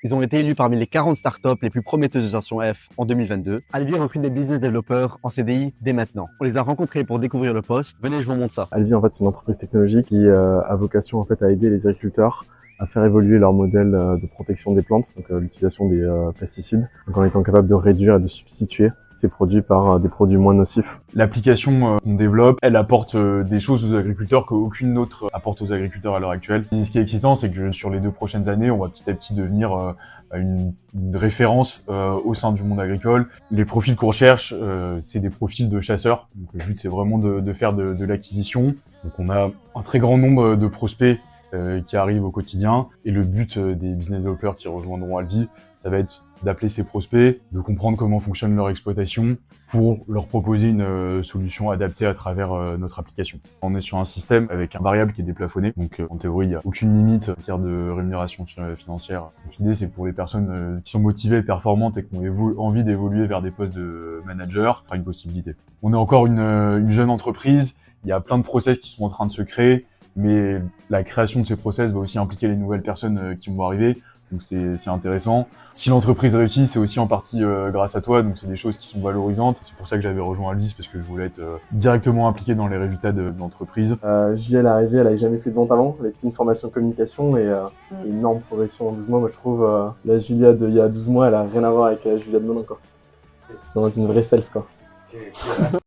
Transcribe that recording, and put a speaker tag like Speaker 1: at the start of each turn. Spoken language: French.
Speaker 1: Ils ont été élus parmi les 40 startups les plus prometteuses de Génération F en 2022. Alvi recrute des business développeurs en CDI dès maintenant. On les a rencontrés pour découvrir le poste. Venez, je vous montre ça.
Speaker 2: Alvi, en fait, c'est une entreprise technologique qui a vocation en fait à aider les agriculteurs à faire évoluer leur modèle de protection des plantes, donc l'utilisation des pesticides, donc en étant capable de réduire et de substituer ces produits par des produits moins nocifs.
Speaker 3: L'application qu'on développe, elle apporte des choses aux agriculteurs qu'aucune autre apporte aux agriculteurs à l'heure actuelle. Et ce qui est excitant, c'est que sur les 2 prochaines années, on va petit à petit devenir une référence au sein du monde agricole. Les profils qu'on recherche, c'est des profils de chasseurs. Donc le but, c'est vraiment de faire de l'acquisition. Donc on a un très grand nombre de prospects qui arrivent au quotidien. Et le but des business développeurs qui rejoindront Alvi, ça va être d'appeler ces prospects, de comprendre comment fonctionne leur exploitation pour leur proposer une solution adaptée à travers notre application. On est sur un système avec un variable qui est déplafonné, donc en théorie, il n'y a aucune limite en matière de rémunération financière. L'idée, c'est pour les personnes qui sont motivées, performantes et qui ont envie d'évoluer vers des postes de manager, ce sera une possibilité. On est encore une jeune entreprise, il y a plein de process qui sont en train de se créer, mais la création de ces process va aussi impliquer les nouvelles personnes qui vont arriver. Donc c'est intéressant. Si l'entreprise réussit, c'est aussi en partie grâce à toi, donc c'est des choses qui sont valorisantes. C'est pour ça que j'avais rejoint Alvis, parce que je voulais être directement impliqué dans les résultats de l'entreprise.
Speaker 2: Julie, elle est arrivée, elle avait jamais fait de vente avant, elle avait fait une formation communication et une énorme progression en 12 mois. Moi je trouve la Julia d'il y a 12 mois, elle a rien à voir avec la Julia de maintenant, quoi. C'est dans une vraie sales, quoi.